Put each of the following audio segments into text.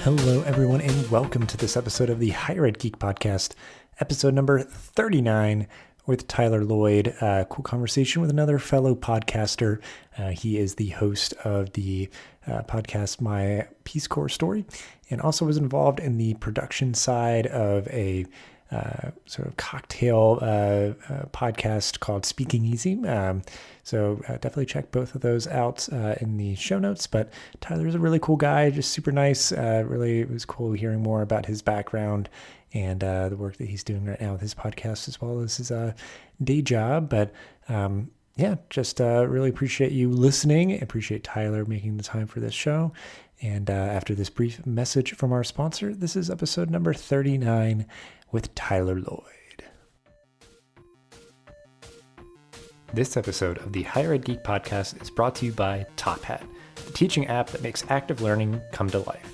Hello, everyone, and welcome to this episode of the Higher Ed Geek Podcast, episode number 39 with Tyler Lloyd. Cool conversation with another fellow podcaster. He is the host of the podcast My Peace Corps Story, and also was involved in the production side of a sort of cocktail podcast called Speaking Easy. So definitely check both of those out in the show notes. But Tyler's a really cool guy, just super nice. Really, it was cool hearing more about his background and the work that he's doing right now with his podcast as well as his day job. But just really appreciate you listening. I appreciate Tyler making the time for this show. And after this brief message from our sponsor, this is episode number 39 with Tyler Lloyd. This episode of the Higher Ed Geek Podcast is brought to you by Top Hat, the teaching app that makes active learning come to life.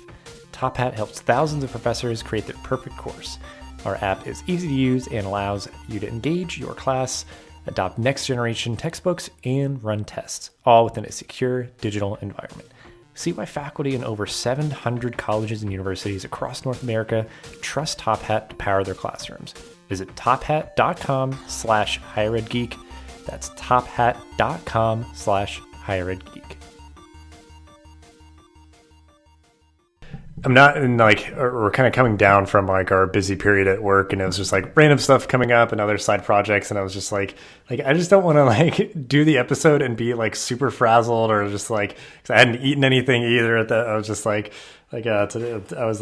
Top Hat helps thousands of professors create their perfect course. Our app is easy to use and allows you to engage your class, adopt next-generation textbooks, and run tests, all within a secure digital environment. See why faculty in over 700 colleges and universities across North America trust Top Hat to power their classrooms. Visit tophat.com/higheredgeek. That's tophat.com/higheredgeek. I'm not in we're kind of coming down from our busy period at work, and it was just random stuff coming up and other side projects, and I was just I just don't want to do the episode and be super frazzled or just 'cause I hadn't eaten anything either. I was just today I was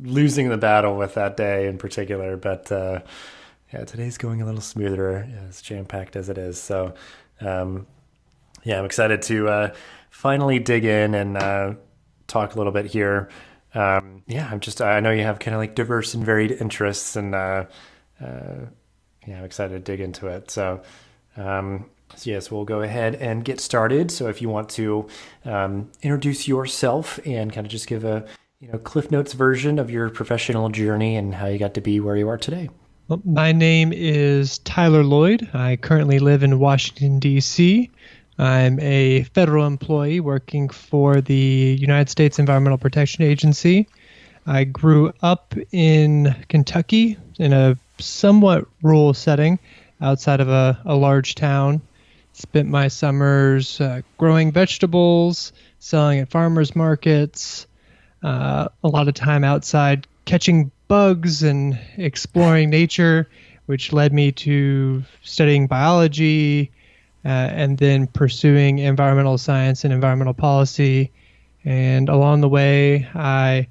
losing the battle with that day in particular, but today's going a little smoother, as jam-packed as it is. So I'm excited to finally dig in and talk a little bit here. I know you have kind of diverse and varied interests, and I'm excited to dig into it. So yes, we'll go ahead and get started. So if you want to introduce yourself and kind of just give a Cliff Notes version of your professional journey and how you got to be where you are today. Well, my name is Tyler Lloyd. I currently live in Washington, D.C. I'm a federal employee working for the United States Environmental Protection Agency. I grew up in Kentucky in a somewhat rural setting outside of a large town. Spent my summers growing vegetables, selling at farmers markets, a lot of time outside catching bugs and exploring nature, which led me to studying biology, and then pursuing environmental science and environmental policy. And along the way, I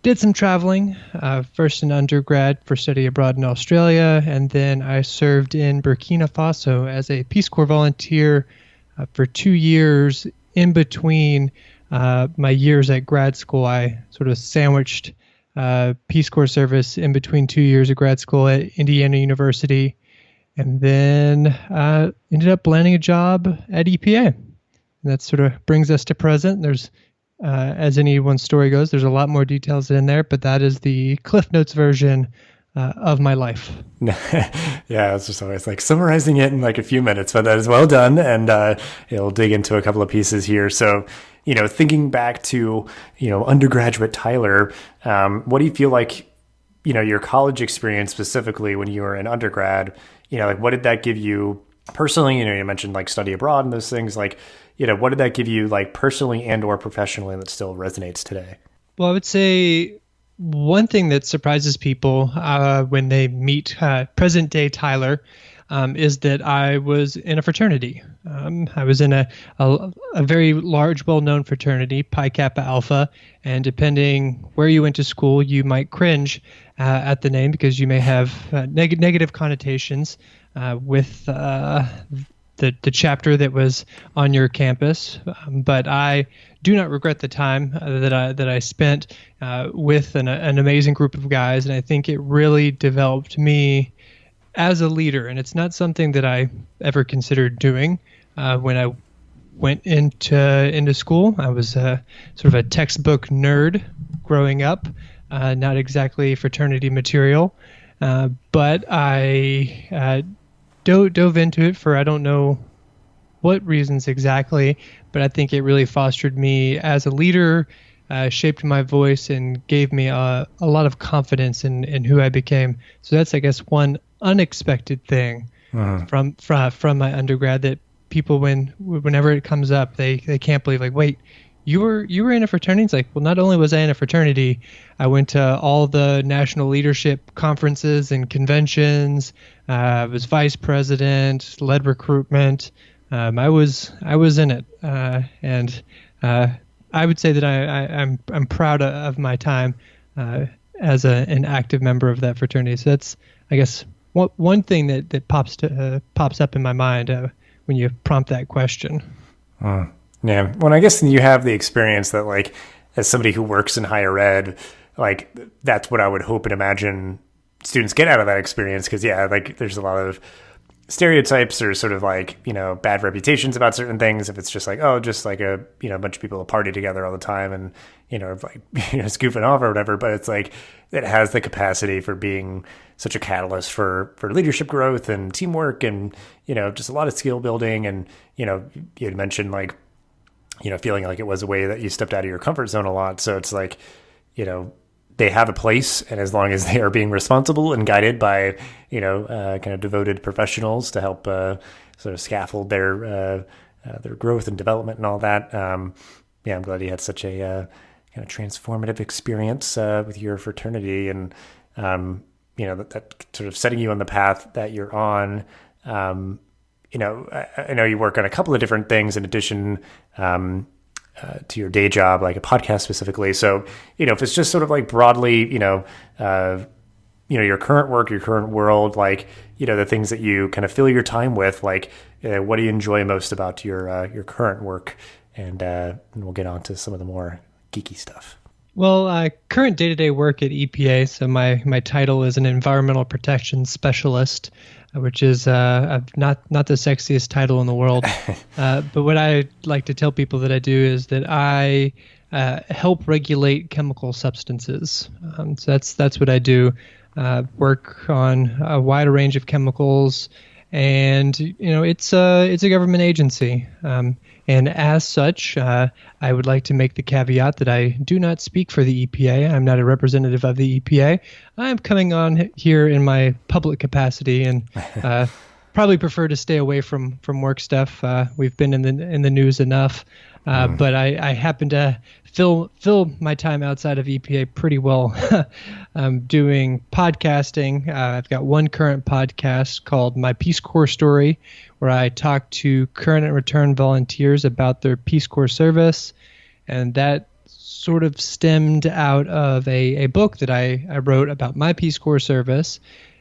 did some traveling, first in undergrad for study abroad in Australia, and then I served in Burkina Faso as a Peace Corps volunteer for 2 years. In between my years at grad school, I sort of sandwiched Peace Corps service in between 2 years of grad school at Indiana University. And then ended up landing a job at EPA. And that sort of brings us to present. There's, as anyone's story goes, there's a lot more details in there, but that is the Cliff Notes version of my life. Yeah, it's just always summarizing it in a few minutes, but that is well done. And we'll dig into a couple of pieces here. So, thinking back to, undergraduate Tyler, what do you feel your college experience specifically when you were in undergrad, what did that give you personally? You mentioned study abroad and those things, what did that give you personally and or professionally that still resonates today? Well, I would say one thing that surprises people when they meet present day Tyler is that I was in a fraternity. I was in a very large, well-known fraternity, Pi Kappa Alpha, and depending where you went to school, you might cringe at the name because you may have negative connotations with the chapter that was on your campus. But I do not regret the time that I spent with an amazing group of guys, and I think it really developed me as a leader. And it's not something that I ever considered doing when I went into school. I was sort of a textbook nerd growing up, not exactly fraternity material, but I dove into it for I don't know what reasons exactly, but I think it really fostered me as a leader, shaped my voice and gave me a lot of confidence in who I became. So that's, I guess, one unexpected thing from my undergrad that people, whenever it comes up, they can't believe, like, wait, you were in a fraternity? It's like, well, not only was I in a fraternity, I went to all the national leadership conferences and conventions. I was vice president, led recruitment. I was in it, and I would say that I'm proud of my time as an active member of that fraternity. So that's, I guess, one thing that pops up in my mind when you prompt that question. Yeah. Well, I guess you have the experience that, like, as somebody who works in higher ed, like, that's what I would hope and imagine students get out of that experience. Because, yeah, like, there's a lot of stereotypes or sort of, like, bad reputations about certain things. If it's just like, oh, just like a bunch of people party together all the time and, like, just goofing off or whatever. But it's like, it has the capacity for being such a catalyst for leadership growth and teamwork and, just a lot of skill building. And, you had mentioned, like, feeling like it was a way that you stepped out of your comfort zone a lot. So it's like, they have a place, and as long as they are being responsible and guided by, kind of devoted professionals to help sort of scaffold their growth and development and all that. I'm glad you had such a kind of transformative experience with your fraternity, and that sort of setting you on the path that you're on. I know you work on a couple of different things in addition to your day job, like a podcast specifically. So, if it's just sort of like broadly, your current work, your current world, like, the things that you kind of fill your time with, like, what do you enjoy most about your current work? And we'll get on to some of the more geeky stuff. Well, current day-to-day work at EPA. So my title is an environmental protection specialist, which is not the sexiest title in the world. But what I like to tell people that I do is that I help regulate chemical substances. So that's what I do. Work on a wide range of chemicals, and it's a government agency. And as such, I would like to make the caveat that I do not speak for the EPA. I'm not a representative of the EPA. I'm coming on here in my public capacity, and probably prefer to stay away from work stuff. We've been in the news enough, but I happen to fill my time outside of EPA pretty well. I'm doing podcasting. I've got one current podcast called My Peace Corps Story, where I talk to current and return volunteers about their Peace Corps service. And that sort of stemmed out of a book that I wrote about my Peace Corps service.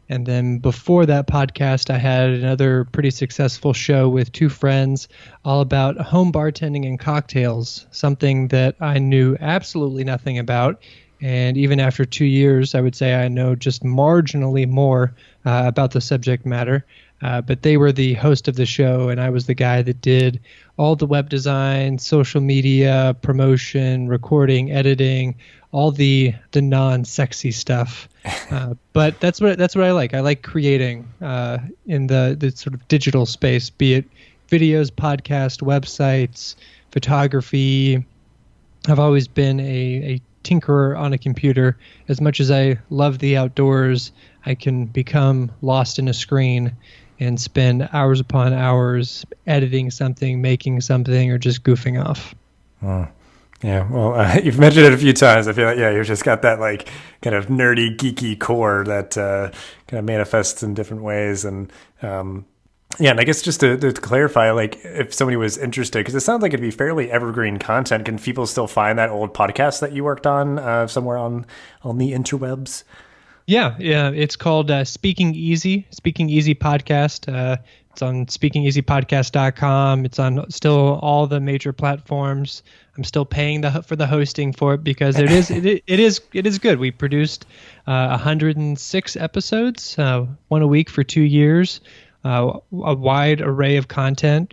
And then before that podcast, I had another pretty successful show with two friends all about home bartending and cocktails, something that I knew absolutely nothing about. And even after 2 years, I would say I know just marginally more about the subject matter. But they were the host of the show, and I was the guy that did all the web design, social media, promotion, recording, editing, all the non-sexy stuff. But that's what I like. I like creating in the sort of digital space, be it videos, podcasts, websites, photography. I've always been a tinkerer on a computer. As much as I love the outdoors, I can become lost in a screen and spend hours upon hours editing something, making something, or just goofing off. Oh. Yeah, well, you've mentioned it a few times. I feel like, you've just got that, like, kind of nerdy, geeky core that kind of manifests in different ways. And and I guess just to clarify, like, if somebody was interested, because it sounds like it'd be fairly evergreen content, can people still find that old podcast that you worked on somewhere on the interwebs? Yeah, it's called Speaking Easy Podcast. It's on speakingeasypodcast.com. It's on still all the major platforms. I'm still paying for the hosting for it because it is good. We produced 106 episodes, one a week for 2 years. A wide array of content.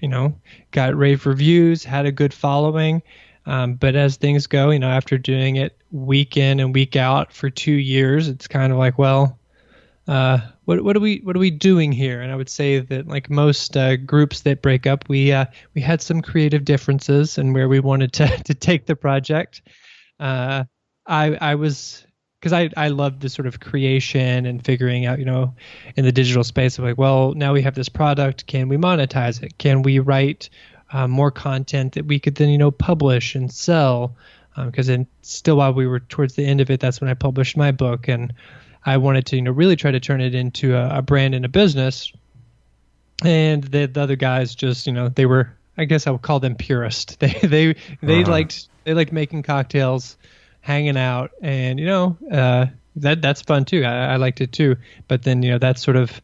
Got rave reviews, had a good following. But as things go, after doing it week in and week out for 2 years, it's kind of like, well, what are we doing here? And I would say that, like most groups that break up, we had some creative differences in where we wanted to take the project. I was, because I love the sort of creation and figuring out, in the digital space of like, well, now we have this product. Can we monetize it? Can we write more content that we could then, publish and sell? Because then still while we were towards the end of it, that's when I published my book. And I wanted to, really try to turn it into a brand and a business. And the other guys just, they were, I guess I would call them purists. They liked making cocktails, hanging out, and that's fun too. I liked it too. But then that sort of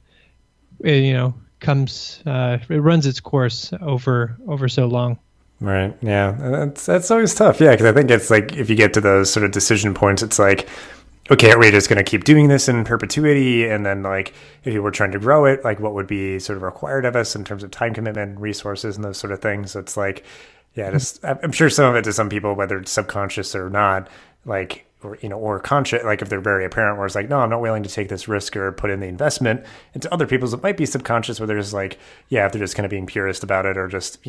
comes it runs its course over so long. Right. Yeah. That's always tough. Yeah, because I think it's like if you get to those sort of decision points, it's like, okay, are we just going to keep doing this in perpetuity? And then like if you were trying to grow it, like what would be sort of required of us in terms of time commitment, resources, and those sort of things. So it's like, yeah, just I'm sure some of it to some people, whether it's subconscious or not, like, or conscious, like if they're very apparent where it's like, no, I'm not willing to take this risk or put in the investment. And to other people's, it might be subconscious where they're just like, yeah, if they're just kind of being purist about it or just,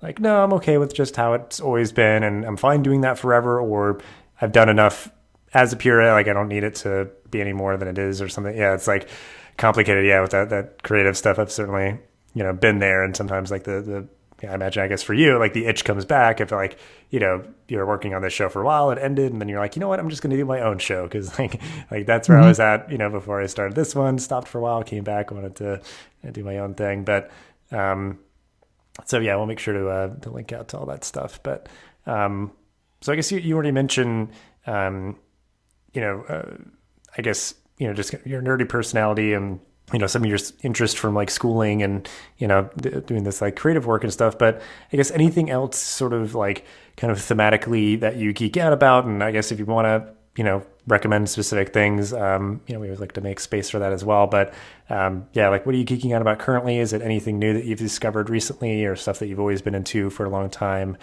like, no, I'm okay with just how it's always been and I'm fine doing that forever, or I've done enough as a purist, like I don't need it to be any more than it is or something. Yeah, it's like complicated. Yeah, with that creative stuff, I've certainly, been there. And sometimes like I imagine, I guess for you, like the itch comes back if like, you're working on this show for a while, it ended, and then you're like, you know what, I'm just going to do my own show. Cause like that's where I was at, before I started this one, stopped for a while, came back, wanted to do my own thing. But, so yeah, we'll make sure to link out to all that stuff. But, so I guess you already mentioned, I guess, just your nerdy personality and, some of your interest from like schooling and, doing this like creative work and stuff. But I guess anything else sort of like kind of thematically that you geek out about. And I guess if you want to, recommend specific things, we always like to make space for that as well. But yeah, like what are you geeking out about currently? Is it anything new that you've discovered recently or stuff that you've always been into for a long time?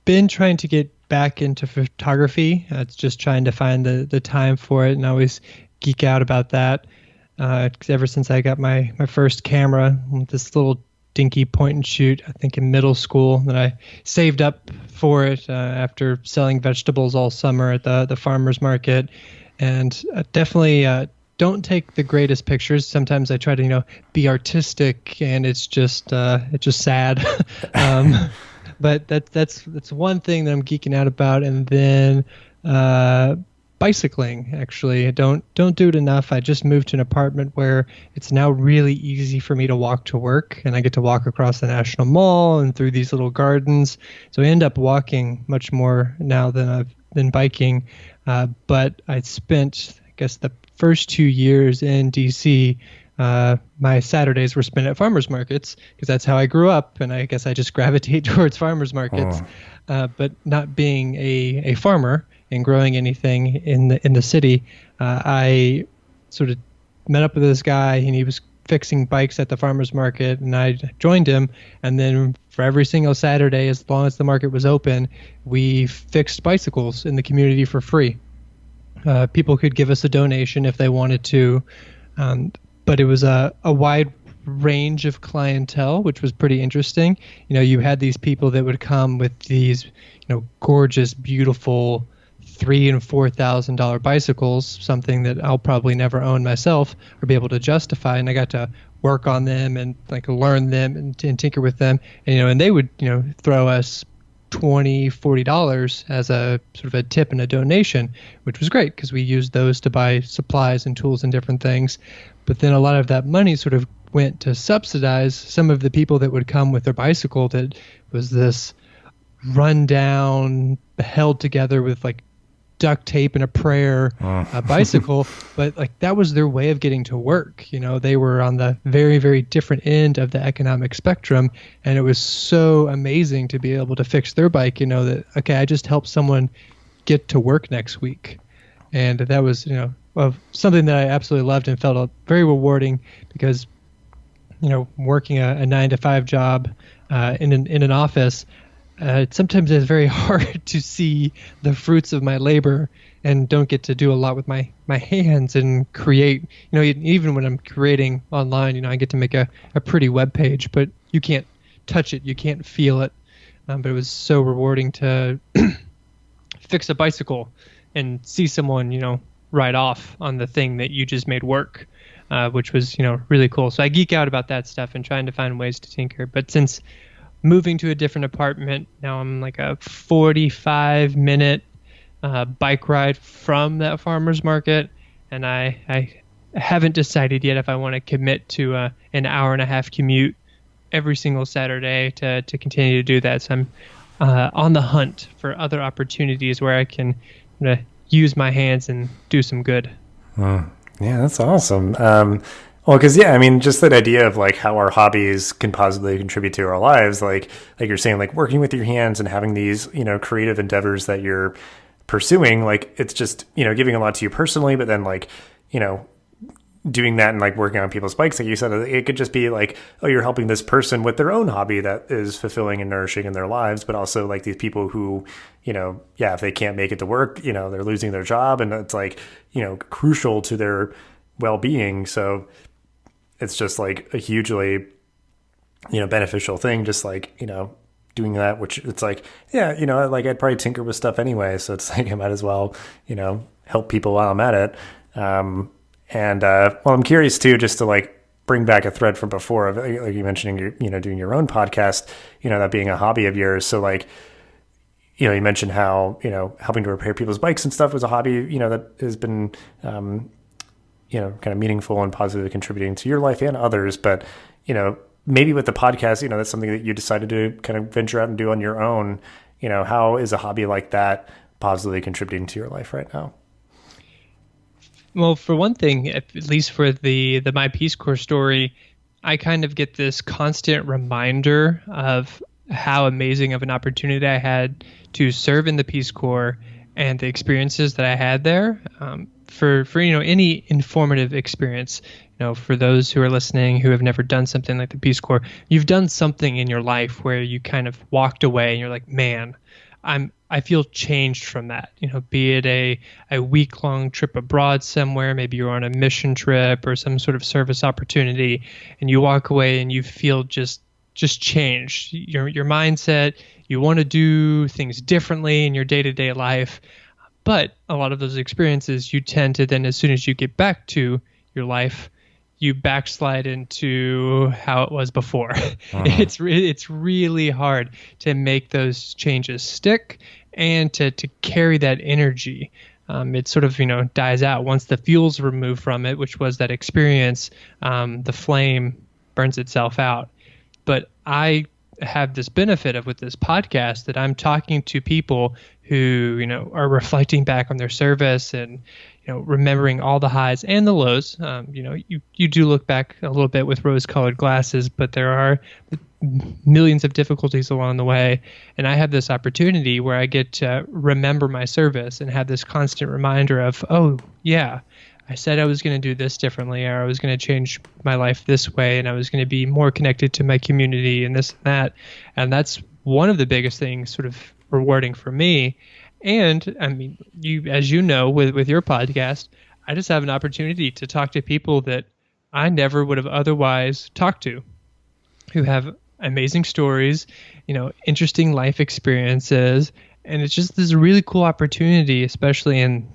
Been trying to get back into photography. It's just trying to find the time for it, and I always geek out about that. Ever since I got my first camera, this little dinky point and shoot, I think in middle school, that I saved up for it after selling vegetables all summer at the farmer's market. And definitely don't take the greatest pictures. Sometimes I try to, be artistic, and it's just sad. But that's one thing that I'm geeking out about. And then bicycling, actually. I don't do it enough. I just moved to an apartment where it's now really easy for me to walk to work, and I get to walk across the National Mall and through these little gardens. So I end up walking much more now than I've been biking. But I spent, I guess, the first 2 years in DC, my Saturdays were spent at farmers markets because that's how I grew up, and I guess I just gravitate towards farmers markets. But not being a farmer and growing anything in the city, I sort of met up with this guy, and he was fixing bikes at the farmers market, and I joined him. And then for every single Saturday, as long as the market was open, we fixed bicycles in the community for free. People could give us a donation if they wanted to, but it was a wide range of clientele, which was pretty interesting. You had these people that would come with these, gorgeous, beautiful $3,000 and $4,000 bicycles, something that I'll probably never own myself or be able to justify. And I got to work on them and like learn them and tinker with them. And, and they would, throw us $20, $40 as a sort of a tip and a donation, which was great because we used those to buy supplies and tools and different things. But then a lot of that money sort of went to subsidize some of the people that would come with their bicycle that was this rundown, held together with like duct tape and a prayer bicycle. But like that was their way of getting to work. They were on the very, very different end of the economic spectrum. And it was so amazing to be able to fix their bike, that, okay, I just helped someone get to work next week. And that was, something that I absolutely loved and felt very rewarding because, working a 9-to-5 job in an office, sometimes it's very hard to see the fruits of my labor and don't get to do a lot with my hands and create, even when I'm creating online, I get to make a pretty web page, but you can't touch it. You can't feel it. But it was so rewarding to fix a bicycle and see someone, ride off on the thing that you just made work, which was, really cool. So I geek out about that stuff and trying to find ways to tinker. But since moving to a different apartment, now I'm like a 45-minute bike ride from that farmer's market, and I haven't decided yet if I want to commit to an hour-and-a-half commute every single Saturday to continue to do that. So I'm on the hunt for other opportunities where I can use my hands and do some good. Yeah, that's awesome. Well, because just that idea of like how our hobbies can positively contribute to our lives, like you're saying, like working with your hands and having these, creative endeavors that you're pursuing, like it's just, giving a lot to you personally, but then like, doing that and like working on people's bikes, like you said, it could just be like, oh, you're helping this person with their own hobby that is fulfilling and nourishing in their lives, but also like these people who, if they can't make it to work, they're losing their job, and it's like, crucial to their well-being. So it's just like a hugely, beneficial thing, just like, doing that, which it's like, like I'd probably tinker with stuff anyway. So it's like, I might as well, help people while I'm at it. I'm curious too, just to like bring back a thread from before of like you mentioning, doing your own podcast, that being a hobby of yours. So like, you mentioned how, helping to repair people's bikes and stuff was a hobby, that has been, kind of meaningful and positively contributing to your life and others. But, maybe with the podcast, that's something that you decided to kind of venture out and do on your own. How is a hobby like that positively contributing to your life right now? Well, for one thing, at least for the My Peace Corps story, I kind of get this constant reminder of how amazing of an opportunity I had to serve in the Peace Corps and the experiences that I had there. For any informative experience, for those who are listening who have never done something like the Peace Corps, you've done something in your life where you kind of walked away and you're like, man, I feel changed from that, be it a week-long trip abroad somewhere, maybe you're on a mission trip or some sort of service opportunity, and you walk away and you feel just changed. Your mindset, you want to do things differently in your day-to-day life, but a lot of those experiences you tend to then, as soon as you get back to your life, you backslide into how it was before. It's really hard to make those changes stick and to carry that energy. It sort of dies out once the fuel's removed from it, which was that experience. The flame burns itself out. But I have this benefit of with this podcast that I'm talking to people who are reflecting back on their service and remembering all the highs and the lows. You do look back a little bit with rose-colored glasses, but there are millions of difficulties along the way. And I have this opportunity where I get to remember my service and have this constant reminder of, oh, yeah, I said I was going to do this differently, or I was going to change my life this way, and I was going to be more connected to my community and this and that. And that's one of the biggest things sort of rewarding for me. And I mean, as you know, with your podcast, I just have an opportunity to talk to people that I never would have otherwise talked to, who have amazing stories, interesting life experiences. And it's just this really cool opportunity, especially in,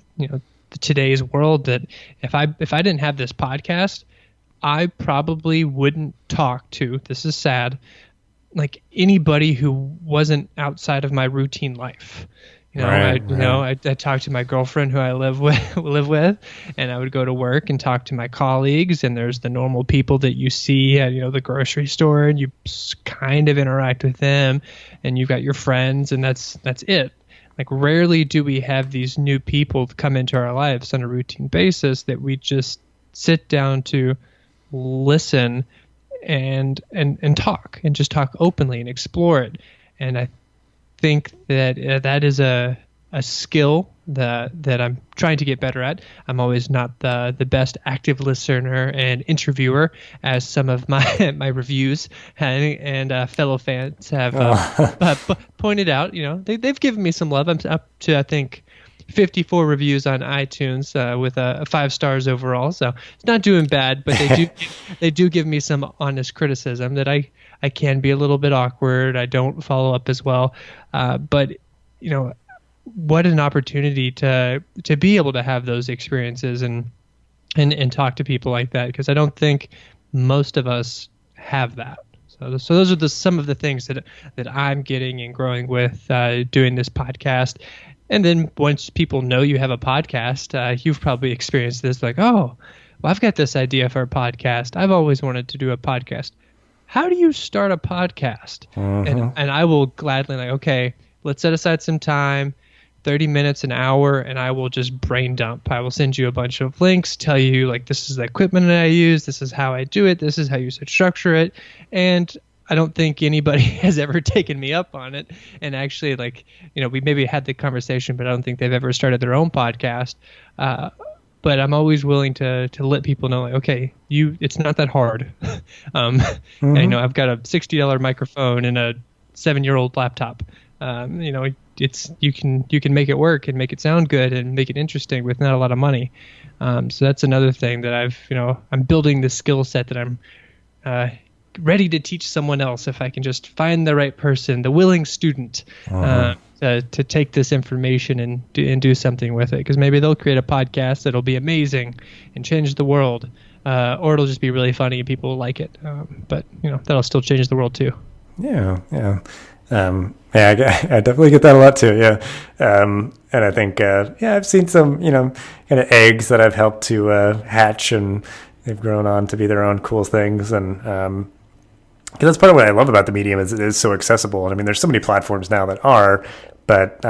today's world, that if I didn't have this podcast, I probably wouldn't talk to, this is sad, like anybody who wasn't outside of my routine life. I talk to my girlfriend who I live with, and I would go to work and talk to my colleagues, and there's the normal people that you see at, the grocery store, and you kind of interact with them, and you've got your friends, and that's it. Like, rarely do we have these new people come into our lives on a routine basis that we just sit down to listen and talk, and just talk openly and explore it. And I think that that is a skill that I'm trying to get better at. I'm always not the best active listener and interviewer, as some of my reviews and fellow fans have pointed out. They've given me some love. I'm up to, I think, 54 reviews on iTunes with a 5 stars overall. So it's not doing bad, but they do give me some honest criticism that I can be a little bit awkward. I don't follow up as well. But what an opportunity to be able to have those experiences and talk to people like that, because I don't think most of us have that. So those are some of the things that I'm getting and growing with doing this podcast. And then once people know you have a podcast, you've probably experienced this, like, oh, well, I've got this idea for a podcast. I've always wanted to do a podcast. How do you start a podcast? And I will gladly, like, okay, let's set aside some time, 30 minutes, an hour, and I will just brain dump. I will send you a bunch of links, tell you, like, this is the equipment that I use, this is how I do it, this is how you should structure it. And I don't think anybody has ever taken me up on it. And actually, like, we maybe had the conversation, but I don't think they've ever started their own podcast. But I'm always willing to let people know, like, okay, it's not that hard. I've got a $60 microphone and a 7-year-old laptop. You can make it work and make it sound good and make it interesting with not a lot of money. So that's another thing that I'm building the skill set that I'm ready to teach someone else, if I can just find the right person, the willing student, to take this information and do something with it. Because maybe they'll create a podcast that'll be amazing and change the world, or it'll just be really funny and people will like it. But that'll still change the world too. Yeah. I definitely get that a lot too. Yeah. And I think, I've seen some, kind of eggs that I've helped to hatch, and they've grown on to be their own cool things. And because that's part of what I love about the medium is it is so accessible. And I mean, there's so many platforms now that are, but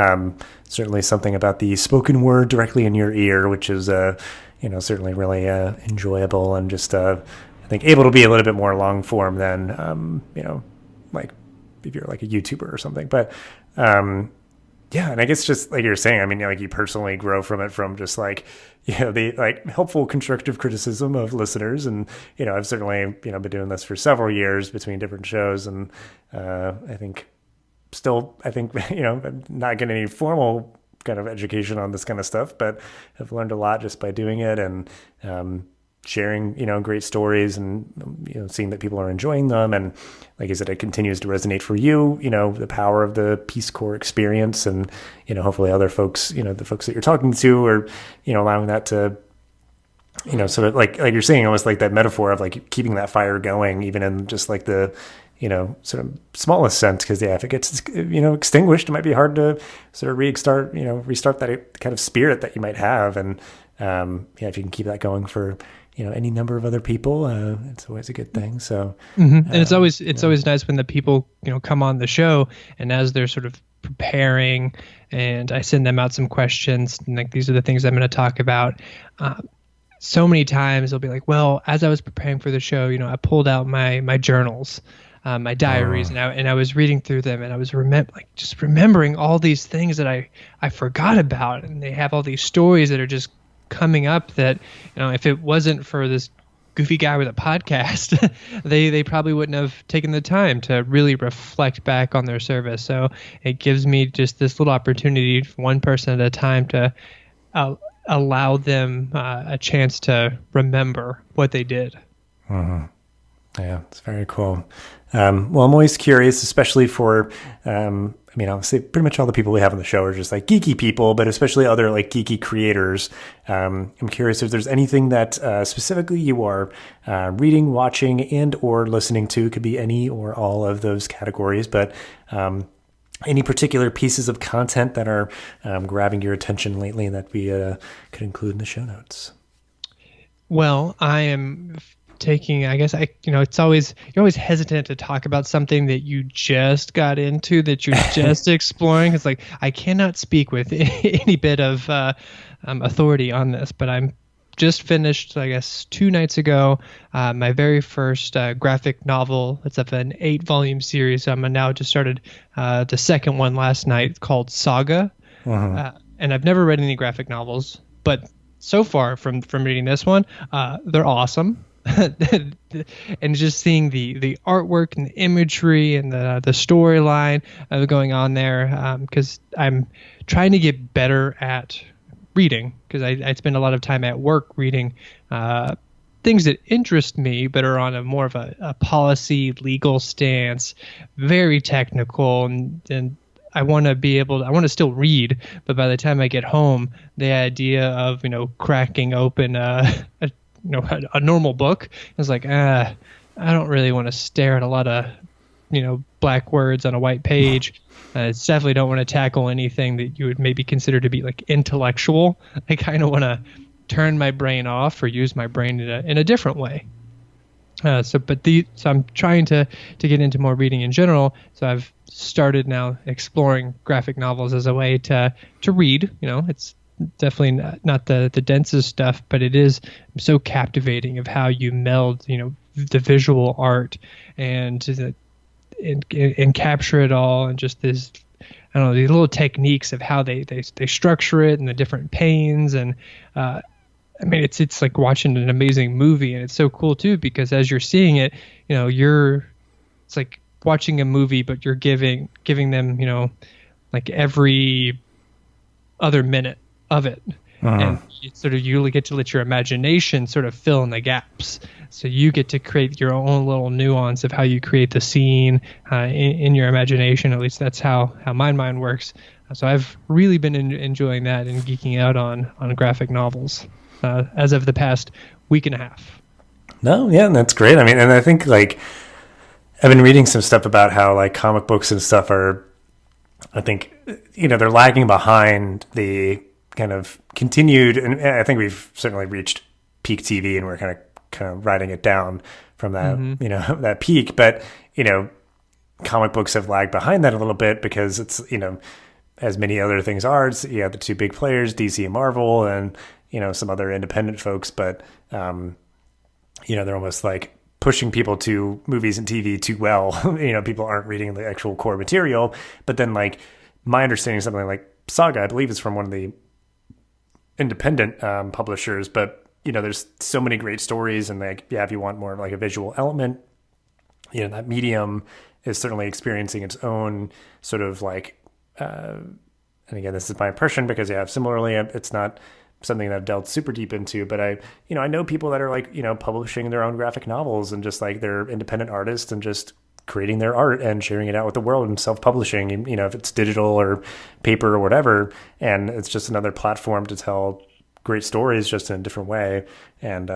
certainly something about the spoken word directly in your ear, which is, certainly really enjoyable, and just, I think, able to be a little bit more long form than, like if you're like a YouTuber or something. But and I guess just like you're saying, I mean, like, you personally grow from it, from just like, the like helpful constructive criticism of listeners. And, I've certainly, been doing this for several years between different shows. And I think I'm not getting any formal kind of education on this kind of stuff, but I've learned a lot just by doing it, and sharing, great stories, and, seeing that people are enjoying them. And like I said, it continues to resonate for you, the power of the Peace Corps experience, and, hopefully other folks, the folks that you're talking to are, allowing that to, sort of like you're saying, almost like that metaphor of like keeping that fire going, even in just like the, sort of smallest sense. Because if it gets, extinguished, it might be hard to sort of restart that kind of spirit that you might have. And if you can keep that going for, any number of other people, it's always a good thing. So, and it's always nice when the people, come on the show, and as they're sort of preparing, and I send them out some questions, and like, these are the things I'm going to talk about. So many times they'll be like, well, as I was preparing for the show, I pulled out my journals, my diaries, and I was reading through them, and I was remembering all these things that I forgot about, and they have all these stories that are just coming up that, if it wasn't for this goofy guy with a podcast, they probably wouldn't have taken the time to really reflect back on their service. So it gives me just this little opportunity, one person at a time, to allow them a chance to remember what they did. Mm-hmm. Yeah, it's very cool. Well, I'm always curious, especially for, obviously pretty much all the people we have on the show are just like geeky people, but especially other like geeky creators. I'm curious if there's anything that specifically you are reading, watching, and or listening to. It could be any or all of those categories, but any particular pieces of content that are grabbing your attention lately that we could include in the show notes. Well, I am taking, I guess, it's always, you're always hesitant to talk about something that you just got into, that you're just exploring. It's like, I cannot speak with any bit of authority on this, but I'm just finished, I guess, 2 nights ago, my very first graphic novel. It's of an 8-volume series. I'm now just started the second one last night, called Saga. And I've never read any graphic novels, but so far from reading this one, they're awesome. And just seeing the artwork and the imagery and the storyline going on there, because I'm trying to get better at reading, because I spend a lot of time at work reading things that interest me but are on a more of a policy legal stance, very technical, and I want to still read, but by the time I get home, the idea of, cracking open a normal book is like, I don't really want to stare at a lot of, black words on a white page. I definitely don't want to tackle anything that you would maybe consider to be like intellectual. I kind of want to turn my brain off or use my brain in a different way. So I'm trying to get into more reading in general. So I've started now exploring graphic novels as a way to read. It's definitely not the densest stuff, but it is so captivating of how you meld, the visual art and capture it all, and just this, I don't know, these little techniques of how they structure it and the different panes. And it's like watching an amazing movie, and it's so cool too, because as you're seeing it, it's like watching a movie, but you're giving them, like every other minute of it. And you get to let your imagination sort of fill in the gaps. So you get to create your own little nuance of how you create the scene in your imagination. At least that's how my mind works. So I've really been enjoying that and geeking out on graphic novels as of the past week and a half. No, yeah, that's great. I mean, and I think like I've been reading some stuff about how like comic books and stuff are, I think, they're lagging behind the kind of continued, and I think we've certainly reached peak TV, and we're kind of riding it down from that, that peak. But, comic books have lagged behind that a little bit because it's, as many other things are, it's, the two big players, DC and Marvel, and, some other independent folks. But, they're almost like pushing people to movies and TV too well. People aren't reading the actual core material. But then, like, my understanding of something like Saga, I believe, is from one of the independent publishers, but there's so many great stories, and like, if you want more of like a visual element, that medium is certainly experiencing its own sort of like, and again, this is my impression because similarly, it's not something that I've delved super deep into, but I know people that are like, publishing their own graphic novels, and just like they're independent artists and just creating their art and sharing it out with the world and self-publishing, if it's digital or paper or whatever. And it's just another platform to tell great stories just in a different way. And,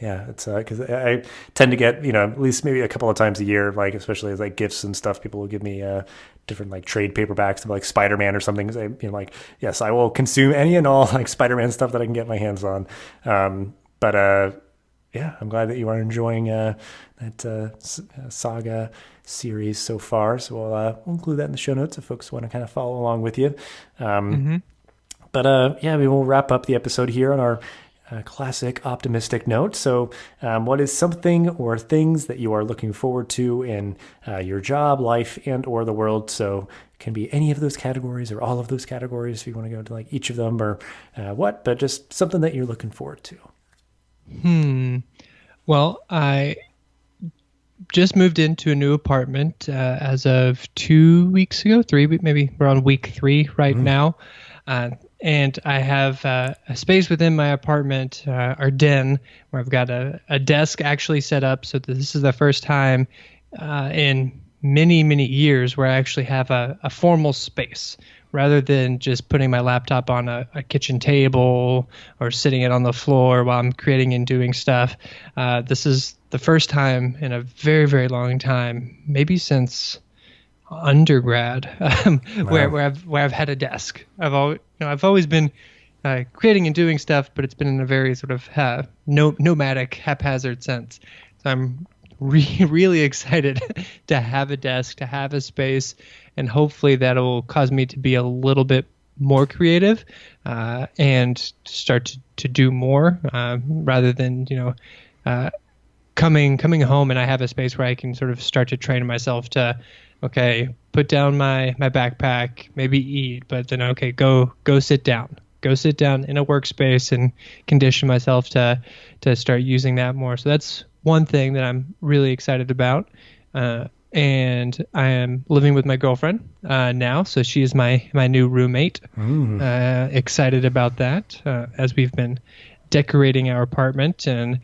it's because I tend to get, at least maybe a couple of times a year, like, especially as like gifts and stuff, people will give me different like trade paperbacks of like Spider-Man or something. Cause like, yes, I will consume any and all like Spider-Man stuff that I can get my hands on. Yeah, I'm glad that you are enjoying that Saga series so far. So we'll include that in the show notes if folks want to kind of follow along with you. But we will wrap up the episode here on our classic optimistic note. So what is something or things that you are looking forward to in your job, life, and or the world? So it can be any of those categories or all of those categories if you want to go to like each of them or but just something that you're looking forward to. Well, I just moved into a new apartment as of 2 weeks ago, maybe we're on week 3 right now. And I have a space within my apartment, our den, where I've got a desk actually set up. So this is the first time in many, many years where I actually have a formal space, rather than just putting my laptop on a kitchen table or sitting it on the floor while I'm creating and doing stuff. This is the first time in a very, very long time, maybe since undergrad, where I've had a desk. I've always been creating and doing stuff, but it's been in a very sort of nomadic, haphazard sense. So I'm really excited to have a desk, to have a space, and hopefully that'll cause me to be a little bit more creative and start to do more rather than coming home and I have a space where I can sort of start to train myself to put down my backpack, maybe eat, but then go sit down in a workspace and condition myself to start using that more. So that's one thing that I'm really excited about. And I am living with my girlfriend now, so she is my new roommate. Excited about that as we've been decorating our apartment. And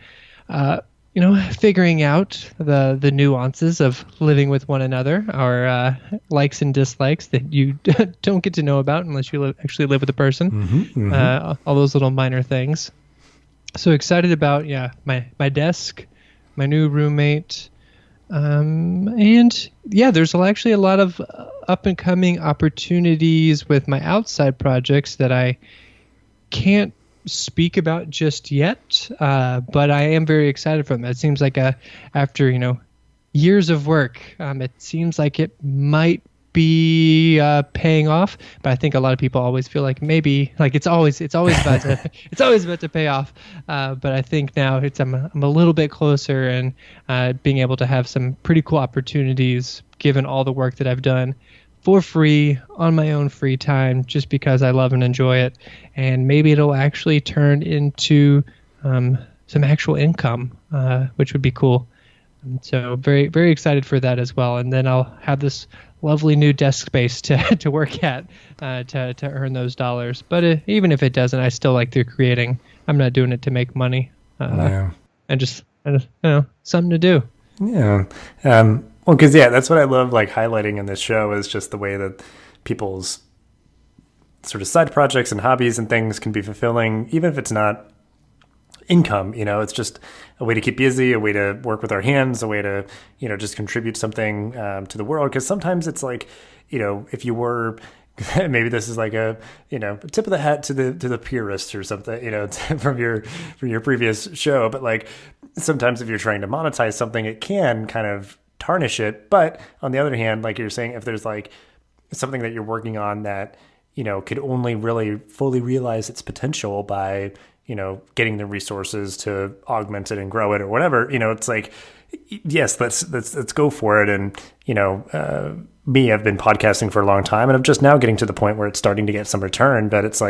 figuring out the nuances of living with one another, our likes and dislikes that you don't get to know about unless you actually live with a person. All those little minor things. So excited about my desk, my new roommate, and there's actually a lot of up and coming opportunities with my outside projects that I can't speak about just yet, but I am very excited for them. It seems like after years of work, it seems like it might be paying off. But I think a lot of people always feel like maybe it's always about to it's always about to pay off. But I think now I'm a little bit closer, and being able to have some pretty cool opportunities given all the work that I've done for free on my own free time, just because I love and enjoy it. And maybe it'll actually turn into some actual income, which would be cool. And so very, very excited for that as well. And then I'll have this lovely new desk space to work at to earn those dollars. But even if it doesn't, I still like the creating. I'm not doing it to make money. And just something to do. Yeah. Well, because that's what I love highlighting in this show is just the way that people's sort of side projects and hobbies and things can be fulfilling, even if it's not income. It's just a way to keep busy, a way to work with our hands, a way to just contribute something to the world. Because sometimes it's if you were maybe this is a tip of the hat to the purists or something from your previous show, but sometimes if you're trying to monetize something, it can kind of tarnish it. But on the other hand, like you're saying, if there's something that you're working on that could only really fully realize its potential by getting the resources to augment it and grow it or whatever, it's yes, let's go for it. And me, I've been podcasting for a long time, and I'm just now getting to the point where it's starting to get some return. But it's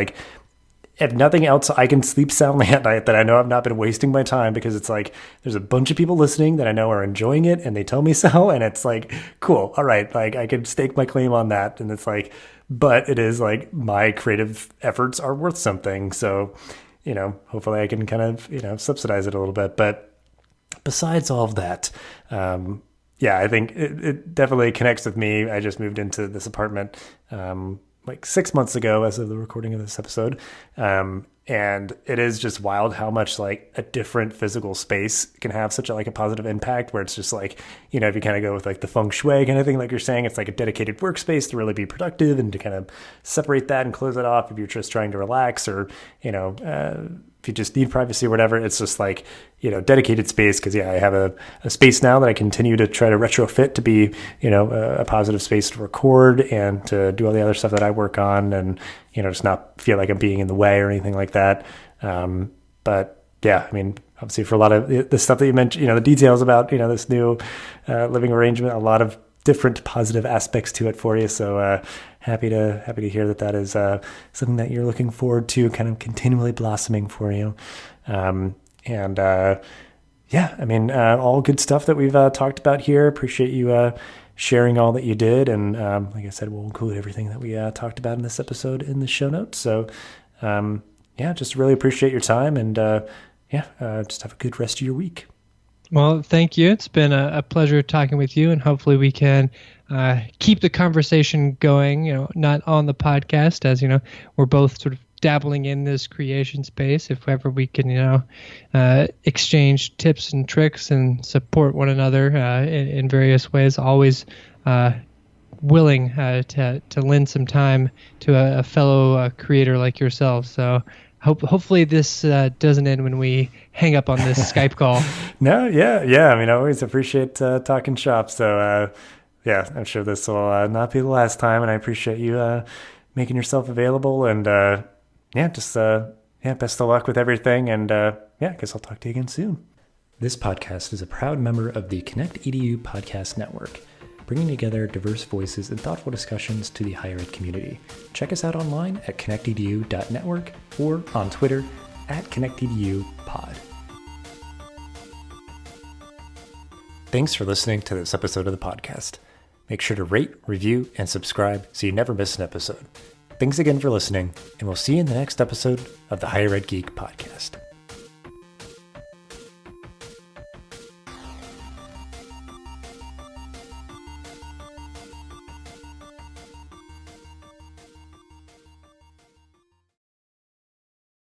if nothing else, I can sleep soundly at night that I know I've not been wasting my time, because it's there's a bunch of people listening that I know are enjoying it and they tell me so. And it's cool. All right. I can stake my claim on that. And it's but it is my creative efforts are worth something. So, hopefully I can kind of, subsidize it a little bit. But besides all of that, I think it definitely connects with me. I just moved into this apartment, 6 months ago as of the recording of this episode. And it is just wild how much a different physical space can have such a positive impact, where it's just if you kind of go with the feng shui kind of thing, like you're saying, it's a dedicated workspace to really be productive and to kind of separate that and close it off if you're just trying to relax, or, if you just need privacy or whatever. It's just dedicated space. Cause I have a space now that I continue to try to retrofit to be, a positive space to record and to do all the other stuff that I work on, and, just not feel like I'm being in the way or anything like that. But yeah, I mean, obviously for a lot of the stuff that you mentioned, the details about, this new living arrangement, a lot of different positive aspects to it for you. So happy to hear that is something that you're looking forward to kind of continually blossoming for you. All good stuff that we've talked about here. Appreciate you sharing all that you did. And like I said, we'll include everything that we talked about in this episode in the show notes. So just really appreciate your time, and just have a good rest of your week. Well, thank you. It's been a pleasure talking with you, and hopefully we can keep the conversation going, not on the podcast, as, we're both sort of dabbling in this creation space. If ever we can, exchange tips and tricks and support one another in various ways, always willing to lend some time to a fellow creator like yourself. So hopefully this doesn't end when we hang up on this Skype call. No, yeah. I mean, I always appreciate talking shop. So I'm sure this will not be the last time. And I appreciate you making yourself available. And best of luck with everything. And I guess I'll talk to you again soon. This podcast is a proud member of the ConnectEDU Podcast Network, bringing together diverse voices and thoughtful discussions to the higher ed community. Check us out online at connectedu.network or on Twitter at ConnectEDUPod. Thanks for listening to this episode of the podcast. Make sure to rate, review, and subscribe so you never miss an episode. Thanks again for listening, and we'll see you in the next episode of the Higher Ed Geek Podcast.